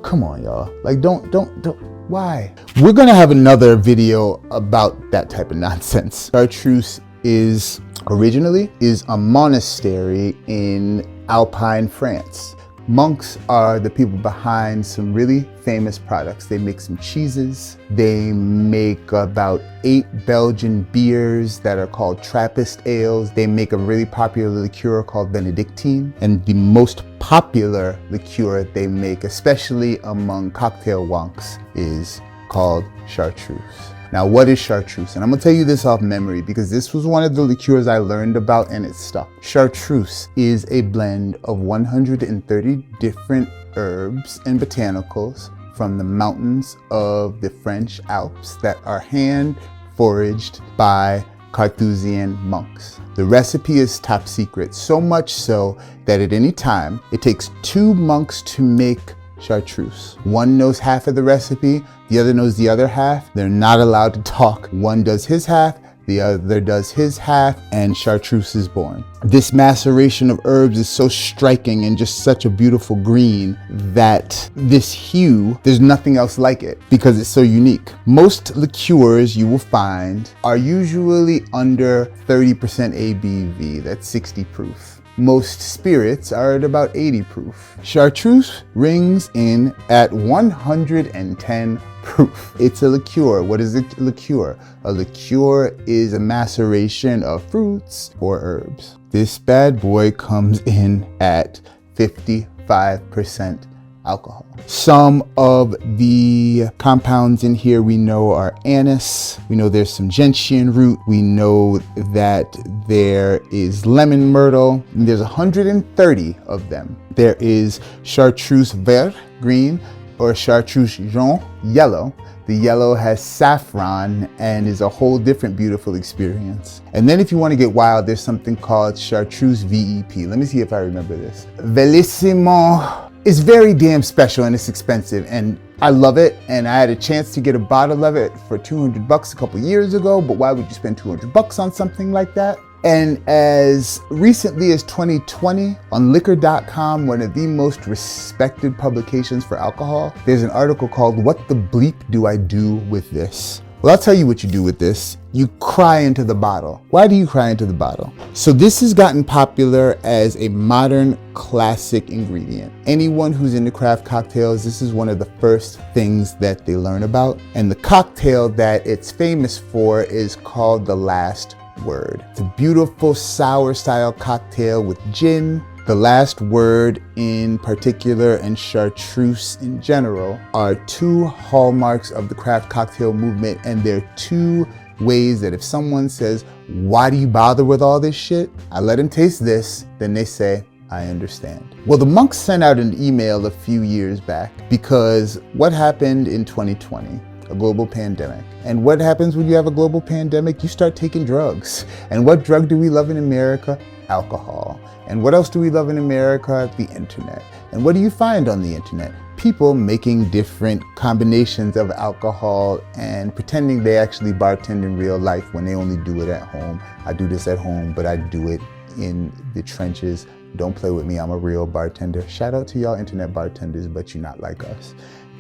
Come on, y'all. Like, don't, why? We're gonna have another video about that type of nonsense. Chartreuse is originally a monastery in Alpine France. Monks are the people behind some really famous products. They make some cheeses. They make about 8 Belgian beers that are called Trappist ales. They make a really popular liqueur called Benedictine. And the most popular liqueur they make, especially among cocktail wonks, is called chartreuse. Now, what is chartreuse? And I'm gonna tell you this off memory because this was one of the liqueurs I learned about and it stuck. Chartreuse is a blend of 130 different herbs and botanicals from the mountains of the French Alps that are hand foraged by Carthusian monks. The recipe is top secret, so much so that at any time, it takes 2 monks to make chartreuse. One knows half of the recipe, the other knows the other half. They're not allowed to talk. One does his half, the other does his half, and chartreuse is born. This maceration of herbs is so striking and just such a beautiful green that this hue, there's nothing else like it because it's so unique. Most liqueurs you will find are usually under 30% ABV, that's 60 proof. Most spirits are at about 80 proof. Chartreuse rings in at 110 proof. It's a liqueur. What is a liqueur? A liqueur is a maceration of fruits or herbs. This bad boy comes in at 55% alcohol. Some of the compounds in here we know are anise. We know there's some gentian root. We know that there is lemon myrtle. And there's 130 of them. There is chartreuse vert, green, or chartreuse jaune, yellow. The yellow has saffron and is a whole different beautiful experience. And then if you want to get wild, there's something called chartreuse VEP. Let me see if I remember this. Bellissimo. It's very damn special and it's expensive and I love it. And I had a chance to get a bottle of it for $200 a couple years ago, but why would you spend $200 on something like that? And as recently as 2020, on liquor.com, one of the most respected publications for alcohol, there's an article called "What the Bleep Do I Do With This?" Well, I'll tell you what you do with this. You cry into the bottle. Why do you cry into the bottle? So this has gotten popular as a modern classic ingredient. Anyone who's into craft cocktails, this is one of the first things that they learn about. And the cocktail that it's famous for is called The Last Word. It's a beautiful sour style cocktail with gin. The Last Word in particular and chartreuse in general are 2 hallmarks of the craft cocktail movement, and they're 2 ways that if someone says, "Why do you bother with all this shit?" I let them taste this, then they say, "I understand." Well, the monks sent out an email a few years back because what happened in 2020? A global pandemic. And what happens when you have a global pandemic? You start taking drugs. And what drug do we love in America? Alcohol. And what else do we love in America? The internet. And what do you find on the internet? People making different combinations of alcohol and pretending they actually bartend in real life when they only do it at home. I do this at home, but I do it in the trenches. Don't play with me, I'm a real bartender. Shout out to y'all internet bartenders, but you're not like us.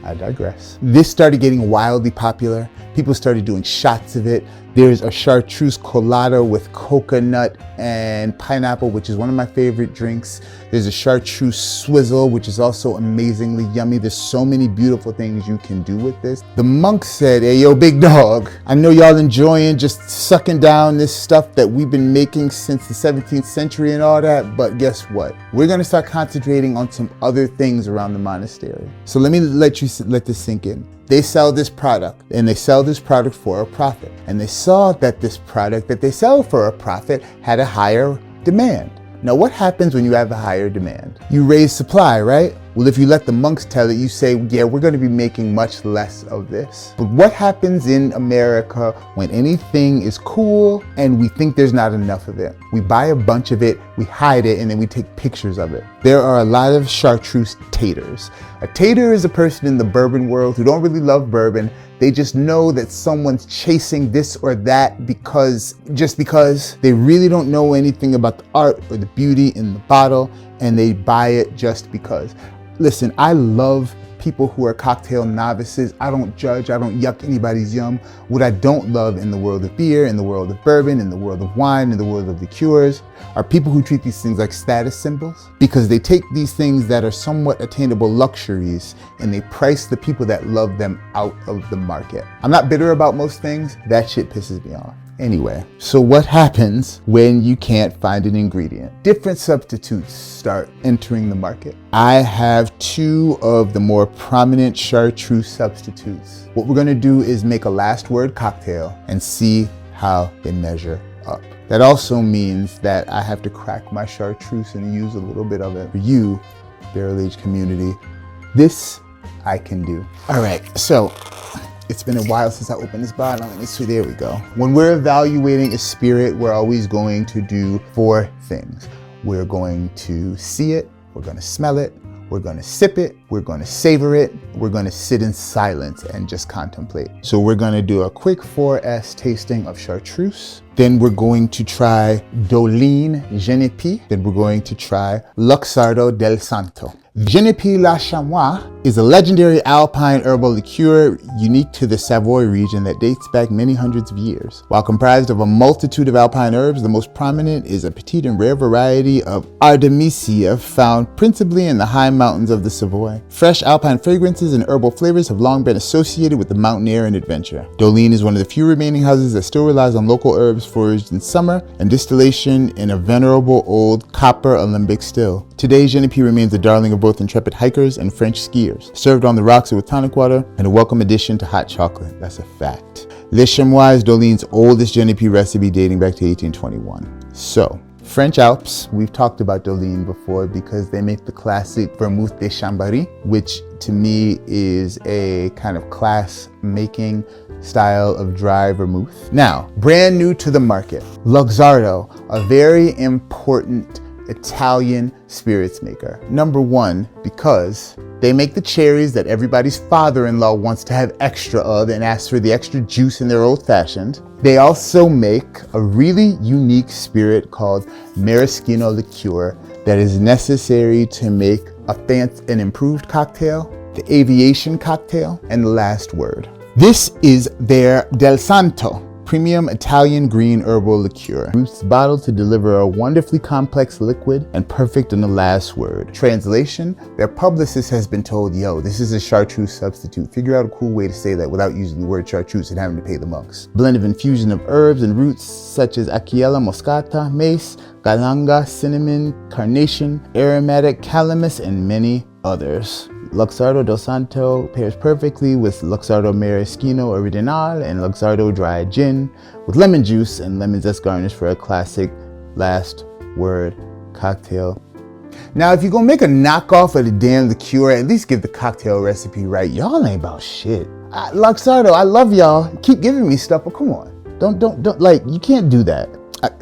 I digress. This started getting wildly popular. People started doing shots of it. There's a chartreuse colada with coconut and pineapple, which is one of my favorite drinks. There's a chartreuse swizzle, which is also amazingly yummy. There's so many beautiful things you can do with this. The monk said, "Hey, yo, big dog, I know y'all enjoying just sucking down this stuff that we've been making since the 17th century and all that, but guess what? We're gonna start concentrating on some other things around the monastery." So let me let this sink in. They sell this product and they sell this product for a profit. And they saw that this product that they sell for a profit had a higher demand. Now, what happens when you have a higher demand? You raise supply, right? Well, if you let the monks tell it, you say, yeah, we're going to be making much less of this. But what happens in America when anything is cool and we think there's not enough of it? We buy a bunch of it, we hide it, and then we take pictures of it. There are a lot of chartreuse taters. A tater is a person in the bourbon world who don't really love bourbon. They just know that someone's chasing this or that just because they really don't know anything about the art or the beauty in the bottle, and they buy it just because. Listen, I love people who are cocktail novices. I don't judge, I don't yuck anybody's yum. What I don't love in the world of beer, in the world of bourbon, in the world of wine, in the world of liqueurs, are people who treat these things like status symbols, because they take these things that are somewhat attainable luxuries and they price the people that love them out of the market. I'm not bitter about most things, that shit pisses me off. Anyway, so what happens when you can't find an ingredient? Different substitutes start entering the market. I have two of the more prominent chartreuse substitutes. What we're gonna do is make a last word cocktail and see how they measure up. That also means that I have to crack my chartreuse and use a little bit of it. For you, barrel-aged community, this I can do. All right, so it's been a while since I opened this bottle. Let me see, there we go. When we're evaluating a spirit, we're always going to do four things. We're going to see it, we're gonna smell it, we're gonna sip it, we're gonna savor it, we're gonna sit in silence and just contemplate. So we're gonna do a quick 4S tasting of chartreuse. Then we're going to try Dolin Genepi. Then we're going to try Luxardo del Santo. Genepi la Chamois is a legendary alpine herbal liqueur unique to the Savoy region that dates back many hundreds of years. While comprised of a multitude of alpine herbs, the most prominent is a petite and rare variety of Artemisia found principally in the high mountains of the Savoy. Fresh alpine fragrances and herbal flavors have long been associated with the mountain air and adventure. Dolin is one of the few remaining houses that still relies on local herbs foraged in summer and distillation in a venerable old copper alembic still. Today, Genepi remains a darling of both intrepid hikers and French skiers. Served on the rocks with tonic water and a welcome addition to hot chocolate. That's a fact. Le Chamois is Dolin's oldest Genepi recipe dating back to 1821. So, French Alps, we've talked about Dolin before because they make the classic Vermouth de Chambéry, which to me is a kind of class making style of dry vermouth. Now, brand new to the market, Luxardo, a very important Italian spirits maker. Number one, because they make the cherries that everybody's father-in-law wants to have extra of and asks for the extra juice in their old-fashioned. They also make a really unique spirit called maraschino liqueur that is necessary to make an improved cocktail, the aviation cocktail, and the last word. This is their Del Santo, premium Italian green herbal liqueur. It's bottled to deliver a wonderfully complex liquid and perfect in the last word. Translation, their publicist has been told, yo, this is a chartreuse substitute. Figure out a cool way to say that without using the word chartreuse and having to pay the monks. Blend of infusion of herbs and roots such as Achiella moscata, mace, galanga, cinnamon, carnation, aromatic calamus, and many others. Luxardo del Santo pairs perfectly with Luxardo maraschino original and Luxardo dry gin with lemon juice and lemon zest garnish for a classic last word cocktail. Now, if you're gonna make a knockoff of the damn liqueur, at least give the cocktail recipe right. Y'all ain't about shit. Luxardo, I love y'all. Keep giving me stuff, but come on. Don't, like, you can't do that.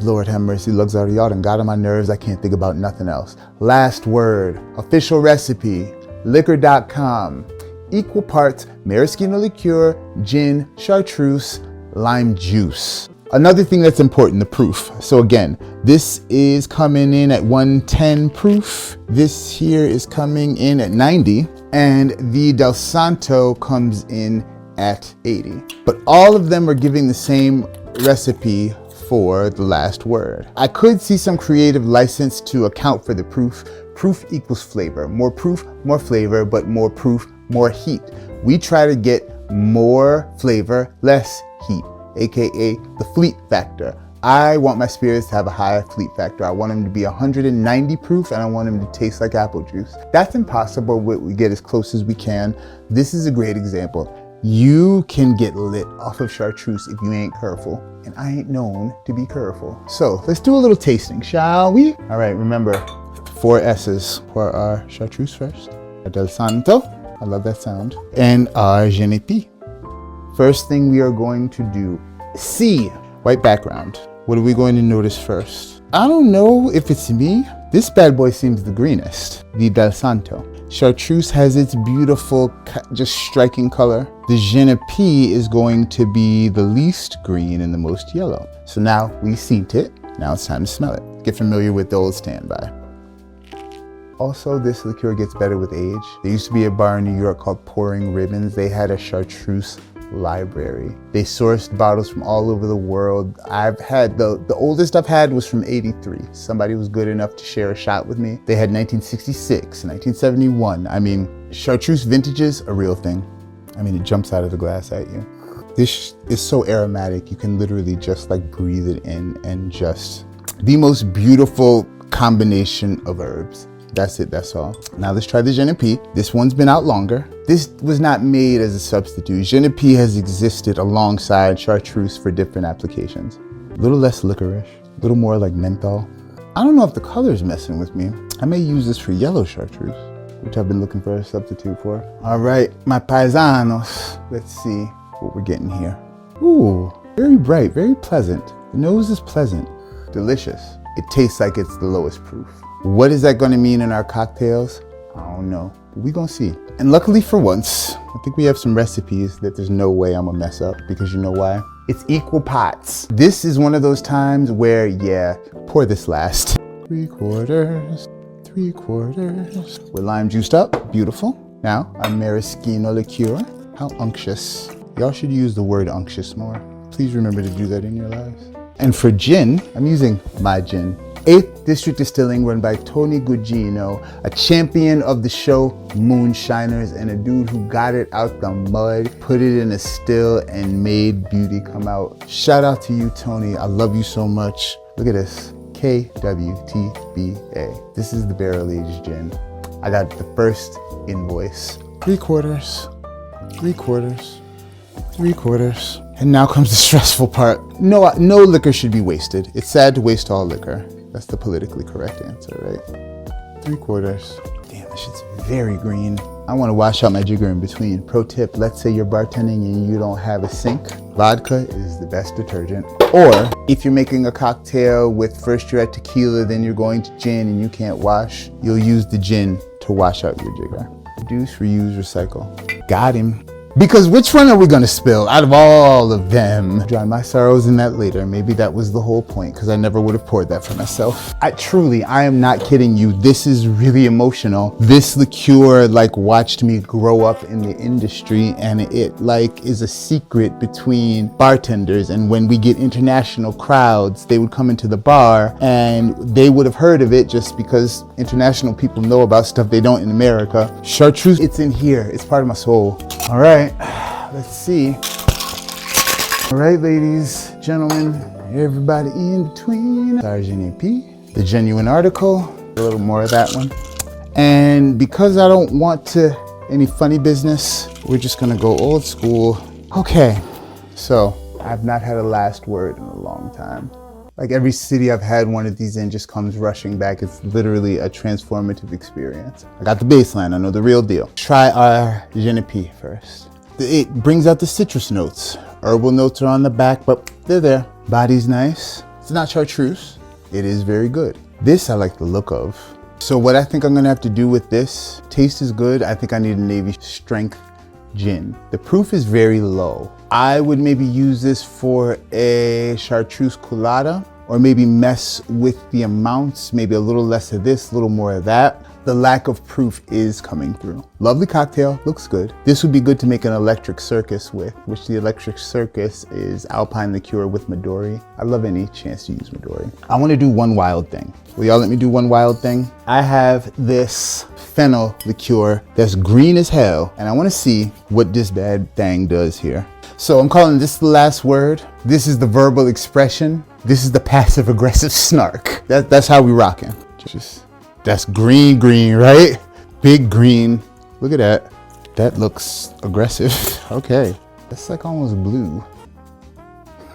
Lord have mercy, Luxardo, y'all done got on my nerves. I can't think about nothing else. Last word, official recipe, liquor.com. Equal parts maraschino liqueur, gin, chartreuse, lime juice. Another thing that's important, the proof. So again, this is coming in at 110 proof. This here is coming in at 90. And the Del Santo comes in at 80. But all of them are giving the same recipe for the last word. I could see some creative license to account for the proof. Proof equals flavor. More proof, more flavor, but more proof, more heat. We try to get more flavor, less heat, AKA the fleet factor. I want my spirits to have a high fleet factor. I want them to be 190 proof and I want them to taste like apple juice. That's impossible, but we get as close as we can. This is a great example. You can get lit off of chartreuse if you ain't careful, and I ain't known to be careful. So let's do a little tasting, shall we? All right, remember, 4 S's for our chartreuse first. Del Santo, I love that sound, and our Genepi. First thing we are going to do, C, white background. What are we going to notice first? I don't know if it's me. This bad boy seems the greenest, the Del Santo. Chartreuse has its beautiful, just striking color. The Genepi is going to be the least green and the most yellow. So now we scent it. Now it's time to smell it. Get familiar with the old standby. Also, this liqueur gets better with age. There used to be a bar in New York called Pouring Ribbons. They had a chartreuse library. They sourced bottles from all over the world. I've had, the oldest I've had was from '83. Somebody was good enough to share a shot with me. They had 1966, 1971. I mean, chartreuse vintages, a real thing. I mean, it jumps out of the glass at you. This is so aromatic, you can literally just like breathe it in, and just the most beautiful combination of herbs. That's it, that's all. Now let's try the Genepi. This one's been out longer. This was not made as a substitute. Genepi has existed alongside chartreuse for different applications. A little less licorice, a little more like menthol. I don't know if the color's messing with me. I may use this for yellow chartreuse, which I've been looking for a substitute for. All right, my paisanos. Let's see what we're getting here. Ooh, very bright, very pleasant. The nose is pleasant, delicious. It tastes like it's the lowest proof. What is that gonna mean in our cocktails? I don't know, but we gonna see. And luckily for once, I think we have some recipes that there's no way I'm gonna mess up, because you know why? It's equal pots. This is one of those times where, yeah, pour this last. 3/4, 3/4. We're lime juiced up, beautiful. Now, our maraschino liqueur. How unctuous. Y'all should use the word unctuous more. Please remember to do that in your lives. And for gin, I'm using my gin. 8th District Distilling, run by Tony Gugino, a champion of the show Moonshiners, and a dude who got it out the mud, put it in a still, and made beauty come out. Shout out to you, Tony. I love you so much. Look at this, KWTBA. This is the barrel-aged gin. I got the first invoice. 3/4, 3/4, 3/4. And now comes the stressful part. No liquor should be wasted. It's sad to waste all liquor. That's the politically correct answer, right? 3/4. Damn, this shit's very green. I want to wash out my jigger in between. Pro tip, let's say you're bartending and you don't have a sink. Vodka is the best detergent. Or if you're making a cocktail with first you're at tequila, then you're going to gin and you can't wash, you'll use the gin to wash out your jigger. Reduce, reuse, recycle. Got him. Because which one are we gonna spill out of all of them? Drown my sorrows in that later. Maybe that was the whole point, because I never would have poured that for myself. I am not kidding you. This is really emotional. This liqueur like watched me grow up in the industry, and it like is a secret between bartenders. And when we get international crowds, they would come into the bar and they would have heard of it just because international people know about stuff they don't in America. Chartreuse, it's in here. It's part of my soul. All right, let's see. All right, ladies, gentlemen, everybody in between. Genepi, the genuine article, a little more of that one. And because I don't want any funny business, we're just gonna go old school. Okay, so I've not had a last word in a long time. Like every city I've had one of these in just comes rushing back. It's literally a transformative experience. I got the baseline, I know the real deal. Try our Genepi first. It brings out the citrus notes. Herbal notes are on the back, but they're there. Body's nice. It's not chartreuse. It is very good. This I like the look of. So what I think I'm gonna have to do with this, taste is good. I think I need a Navy strength gin. The proof is very low. I would maybe use this for a chartreuse colada, or maybe mess with the amounts, maybe a little less of this, a little more of that. The lack of proof is coming through. Lovely cocktail, looks good. This would be good to make an electric circus with, which the electric circus is alpine liqueur with Midori. I love any chance to use Midori. I wanna do one wild thing. Will y'all let me do one wild thing? I have this fennel liqueur that's green as hell, and I wanna see what this bad thing does here. So I'm calling this the last word. This is the verbal expression. This is the passive aggressive snark. That's how we rocking. That's green, right? Big green. Look at that. That looks aggressive. Okay. That's like almost blue.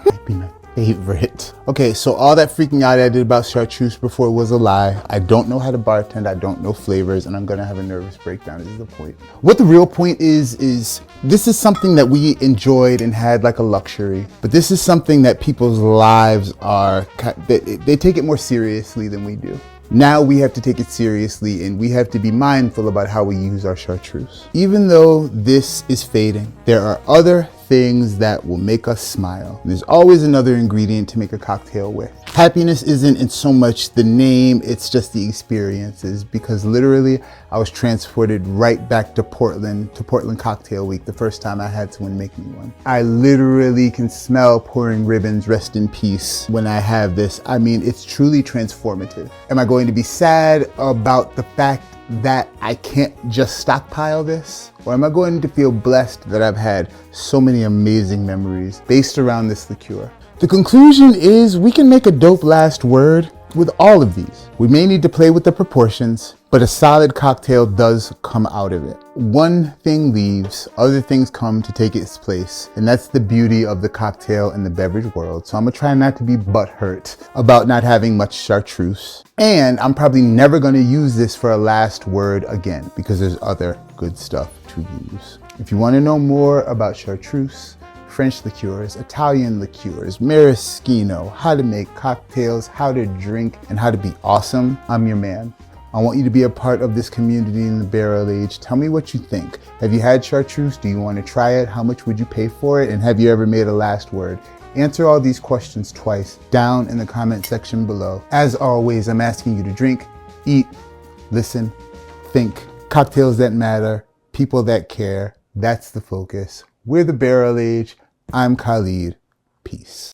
Might be my favorite. Okay, so all that freaking out I did about chartreuse before was a lie. I don't know how to bartend. I don't know flavors, and I'm gonna have a nervous breakdown is the point. What the real point is this is something that we enjoyed and had like a luxury, but this is something that people's lives are, they take it more seriously than we do. Now we have to take it seriously, and we have to be mindful about how we use our chartreuse. Even though this is fading, there are other things that will make us smile. And there's always another ingredient to make a cocktail with. Happiness isn't in so much the name, it's just the experiences, because literally I was transported right back to Portland Cocktail Week, the first time I had someone make me one. I literally can smell pouring ribbons, rest in peace, when I have this. I mean, it's truly transformative. Am I going to be sad about the fact that I can't just stockpile this? Or am I going to feel blessed that I've had so many amazing memories based around this liqueur? The conclusion is we can make a dope last word with all of these. We may need to play with the proportions, but a solid cocktail does come out of it. One thing leaves, other things come to take its place, and that's the beauty of the cocktail and the beverage world. So I'm gonna try not to be butthurt about not having much chartreuse. And I'm probably never gonna use this for a last word again, because there's other good stuff to use. If you wanna know more about chartreuse, French liqueurs, Italian liqueurs, maraschino, how to make cocktails, how to drink, and how to be awesome, I'm your man. I want you to be a part of this community in the barrel age. Tell me what you think. Have you had chartreuse? Do you want to try it? How much would you pay for it? And have you ever made a last word? Answer all these questions twice down in the comment section below. As always, I'm asking you to drink, eat, listen, think. Cocktails that matter, people that care. That's the focus. We're the barrel age. I'm Khalid. Peace.